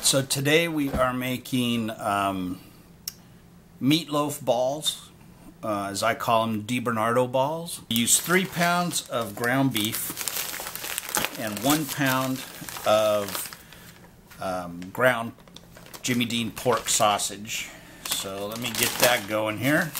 So today we are making meatloaf balls, as I call them, Bernardo balls. We use 3 pounds of ground beef and 1 pound of ground Jimmy Dean pork sausage. So let me get that going here.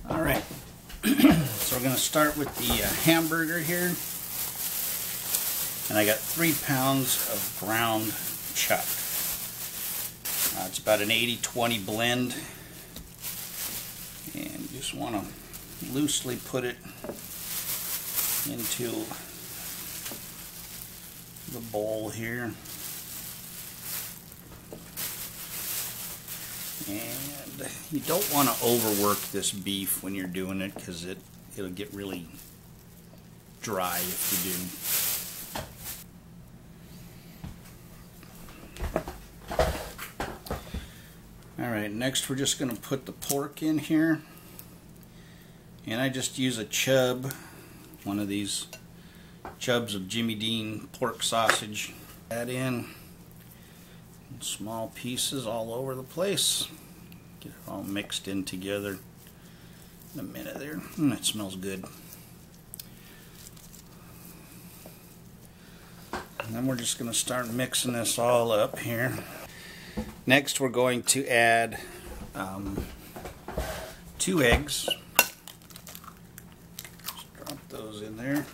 Alright, so we're going to start with the hamburger here. And I got 3 pounds of ground chuck. It's about an 80-20 blend. And you just want to loosely put it into the bowl here. And you don't want to overwork this beef when you're doing it, because it'll get really dry if you do. Alright, next we're just going to put the pork in here. And I just use a chub, one of these chubs of Jimmy Dean pork sausage. Add in small pieces all over the place. Get it all mixed in together in a minute there. It smells good. And then we're just going to start mixing this all up here. Next we're going to add 2 eggs. Just drop those in there.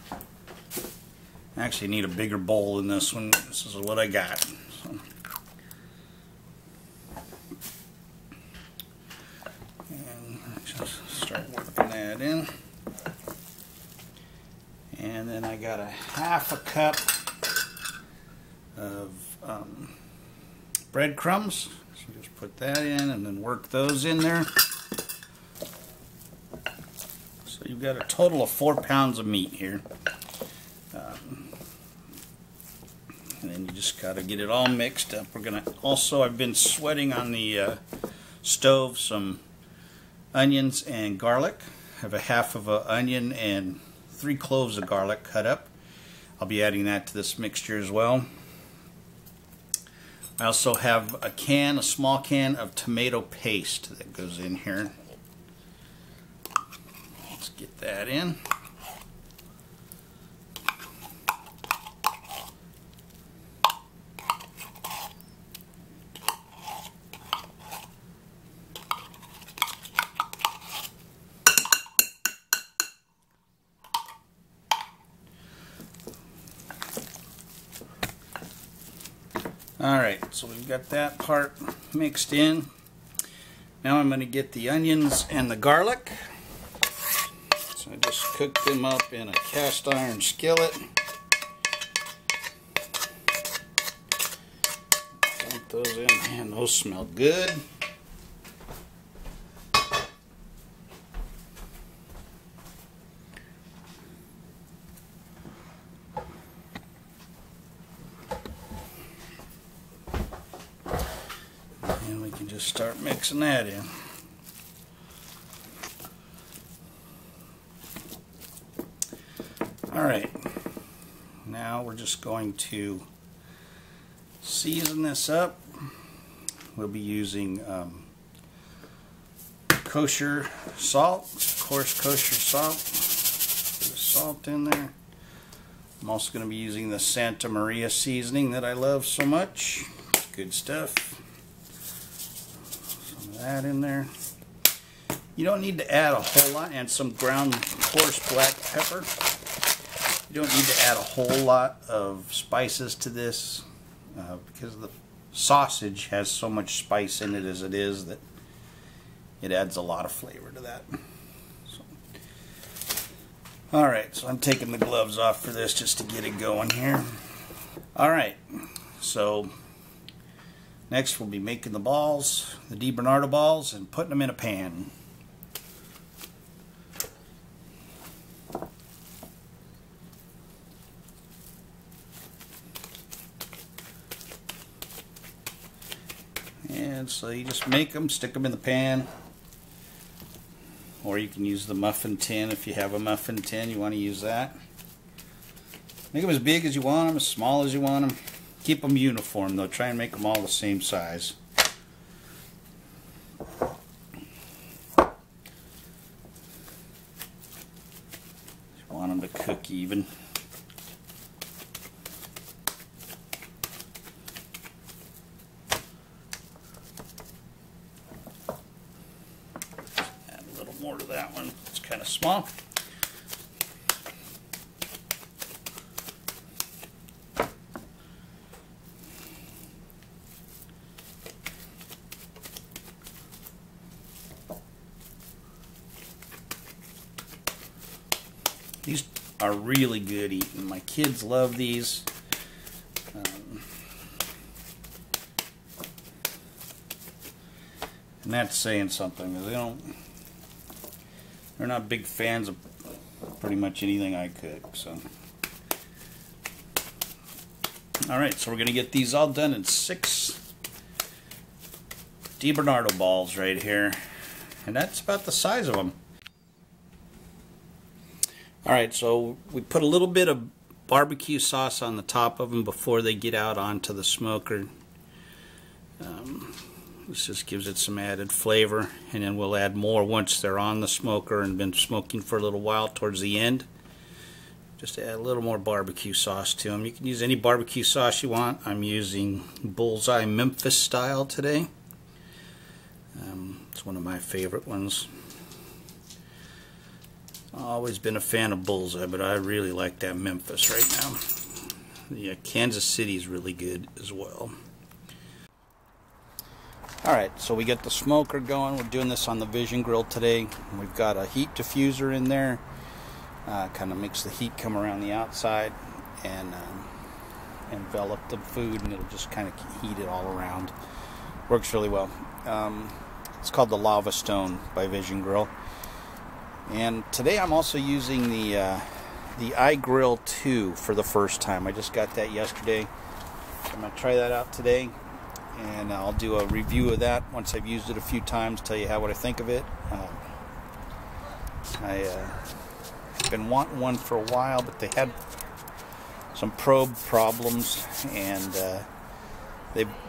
I actually need a bigger bowl than this one. This is what I got. So. And just start working that in. And then I got a 1/2 cup of breadcrumbs. So just put that in and then work those in there. So you've got a total of 4 pounds of meat here. And then you just got to get it all mixed up. We're gonna also, I've been sweating on the stove some onions and garlic. I have a 1/2 of an onion and 3 cloves of garlic cut up. I'll be adding that to this mixture as well. I also have a small can of tomato paste that goes in here. Let's get that in. Alright, so we've got that part mixed in. Now I'm going to get the onions and the garlic. So I just cook them up in a cast iron skillet. Dump those in. Man, those smell good. And we can just start mixing that in. Alright, now we're just going to season this up. We'll be using kosher salt, coarse kosher salt. Put the salt in there. I'm also going to be using the Santa Maria seasoning that I love so much. Good stuff. That in there. You don't need to add a whole lot, and some ground coarse black pepper. You don't need to add a whole lot of spices to this because the sausage has so much spice in it as it is that it adds a lot of flavor to that. So. Alright, so I'm taking the gloves off for this just to get it going here. Alright, so next we'll be making the balls, the Bernardo balls, and putting them in a pan. And so you just make them, stick them in the pan, or you can use the muffin tin if you have a muffin tin. You want to use that. Make them as big as you want them, as small as you want them. Keep them uniform though. Try and make them all the same size. You want them to cook even. Add a little more to that one. It's kind of small. These are really good eating. My kids love these. And that's saying something, because they're not big fans of pretty much anything I cook. So, all right, so we're gonna get these all done in 6 Bernardo balls right here, and that's about the size of them. Alright, so we put a little bit of barbecue sauce on the top of them before they get out onto the smoker. This just gives it some added flavor, and then we'll add more once they're on the smoker and been smoking for a little while towards the end. Just to add a little more barbecue sauce to them. You can use any barbecue sauce you want. I'm using Bullseye Memphis style today. It's one of my favorite ones. I've always been a fan of Bullseye, but I really like that Memphis right now. The Kansas City is really good as well. Alright, so we get the smoker going. We're doing this on the Vision Grill today. We've got a heat diffuser in there. Kind of makes the heat come around the outside and envelop the food, and it'll just kind of heat it all around. Works really well. It's called the Lava Stone by Vision Grill. And today I'm also using the iGrill 2 for the first time. I just got that yesterday. I'm going to try that out today, and I'll do a review of that once I've used it a few times, tell you what I think of it. I've been wanting one for a while, but they had some probe problems, and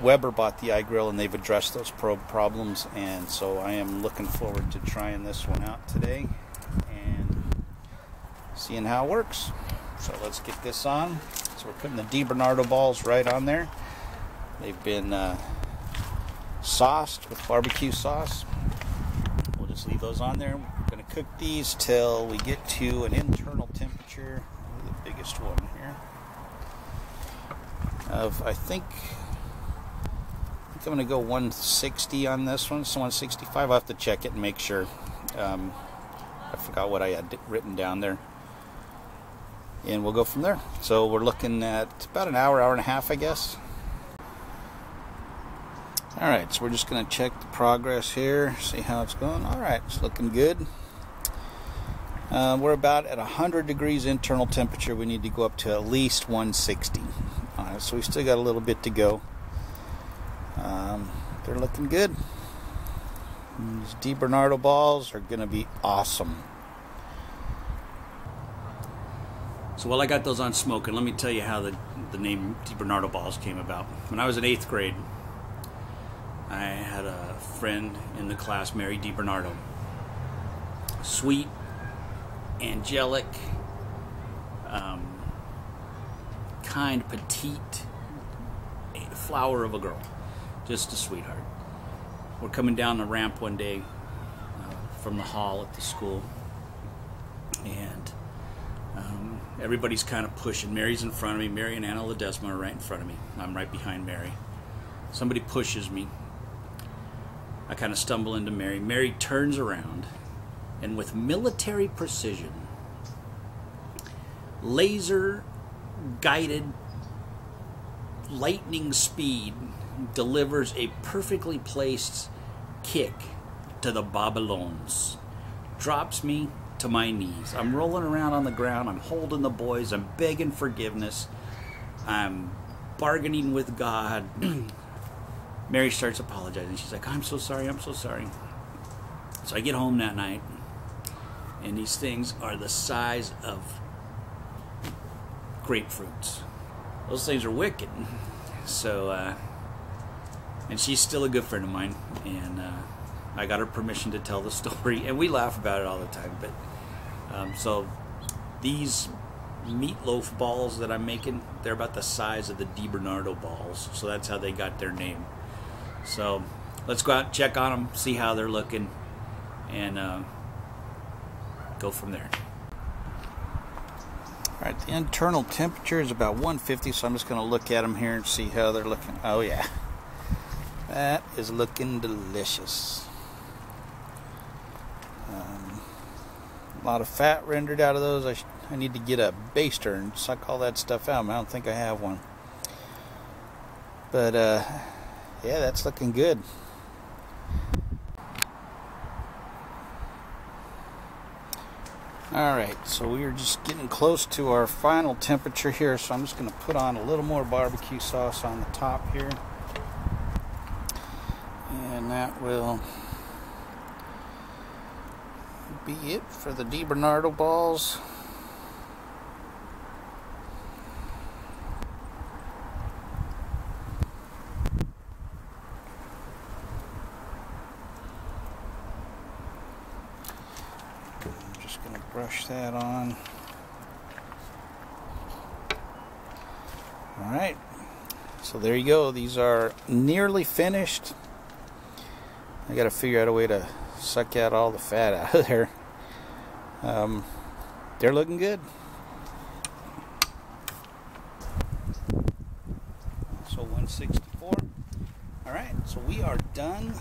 Weber bought the iGrill, and they've addressed those probe problems, and so I am looking forward to trying this one out today and seeing how it works. So let's get this on. So we're putting the Bernardo balls right on there. They've been sauced with barbecue sauce. We'll just leave those on there. We're going to cook these till we get to an internal temperature, the biggest one here, of I think I'm going to go 160 on this one, so 165. I'll have to check it and make sure. I forgot what I had written down there. And we'll go from there. So we're looking at about an hour, hour and a half, I guess. Alright, so we're just going to check the progress here, see how it's going. Alright, it's looking good. We're about at 100 degrees internal temperature. We need to go up to at least 160. Alright, so we still got a little bit to go. They're looking good. These Bernardo balls are going to be awesome. So while I got those on smoking, let me tell you how the name Bernardo balls came about. When I was in 8th grade, I had a friend in the class, Mary Bernardo. Sweet, angelic, kind, petite, flower of a girl. Just a sweetheart. We're coming down the ramp one day from the hall at the school, and everybody's kind of pushing. Mary's in front of me. Mary and Anna Ledesma are right in front of me. I'm right behind Mary. Somebody pushes me. I kind of stumble into Mary. Mary turns around, and with military precision, laser guided lightning speed, delivers a perfectly placed kick to the Babylons. Drops me to my knees. I'm rolling around on the ground. I'm holding the boys. I'm begging forgiveness. I'm bargaining with God. Mary starts apologizing. She's like, I'm so sorry, I'm so sorry. So I get home that night, and these things are the size of grapefruits. Those things are wicked. So, and she's still a good friend of mine, and I got her permission to tell the story, and we laugh about it all the time. But so these meatloaf balls that I'm making, they're about the size of the Bernardo balls, so that's how they got their name. So let's go out and check on them, see how they're looking, and go from there. Alright, the internal temperature is about 150, so I'm just going to look at them here and see how they're looking. Oh yeah, that is looking delicious. A lot of fat rendered out of those. I need to get a baster and suck all that stuff out. I don't think I have one. But yeah, that's looking good. Alright, so we are just getting close to our final temperature here, so I'm just going to put on a little more barbecue sauce on the top here. And that will be it for the Bernardo balls. I'm just going to brush that on. Alright, so there you go. These are nearly finished. I got to figure out a way to suck out all the fat out of there. They're looking good. So 164. Alright, so we are done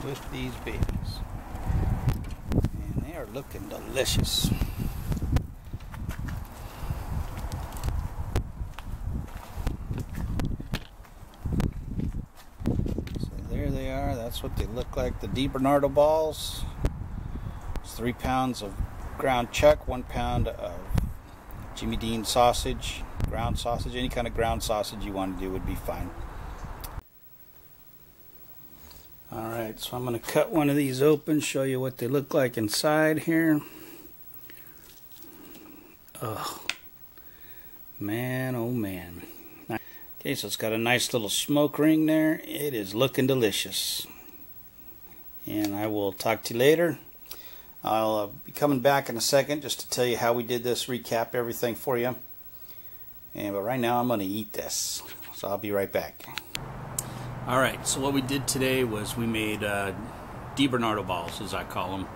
with these babies. And they are looking delicious. So there they are. That's what they look like. The Bernardo balls. 3 pounds of ground chuck, 1 pound of Jimmy Dean sausage, ground sausage. Any kind of ground sausage you want to do would be fine. Alright, so I'm going to cut one of these open, show you what they look like inside here. Oh, man, oh man. Okay, so it's got a nice little smoke ring there. It is looking delicious. And I will talk to you later. I'll be coming back in a second just to tell you how we did this, recap everything for you. But right now I'm going to eat this. So I'll be right back. Alright, so what we did today was we made Bernardo balls, as I call them.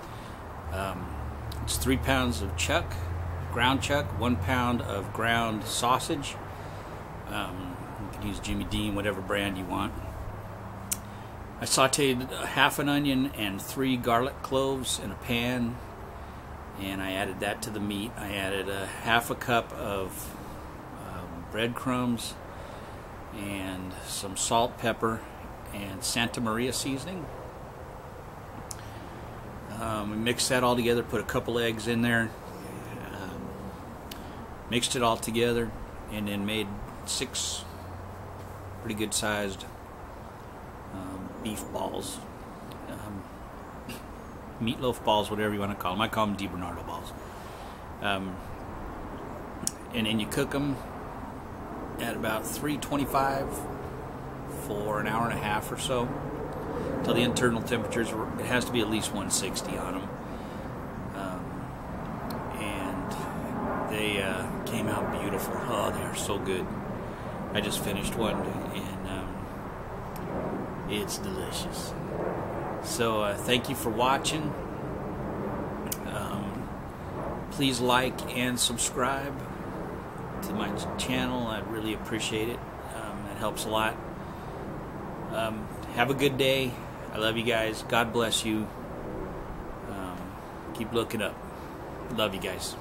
It's 3 pounds of chuck, ground chuck, 1 pound of ground sausage. You can use Jimmy Dean, whatever brand you want. I sauteed half an onion and 3 garlic cloves in a pan, and I added that to the meat. I added a half a cup of breadcrumbs and some salt, pepper, and Santa Maria seasoning. We mixed that all together, put a couple eggs in there, mixed it all together, and then made 6 pretty good sized beef balls, meatloaf balls, whatever you want to call them. I call them Bernardo balls. And then you cook them at about 325 for an hour and a half or so, till the internal temperatures, it has to be at least 160 on them. And they came out beautiful. Oh, they are so good. I just finished one, and it's delicious. So thank you for watching. Please like and subscribe to my channel. I really appreciate it. It helps a lot. Have a good day. I love you guys. God bless you. Keep looking up. Love you guys.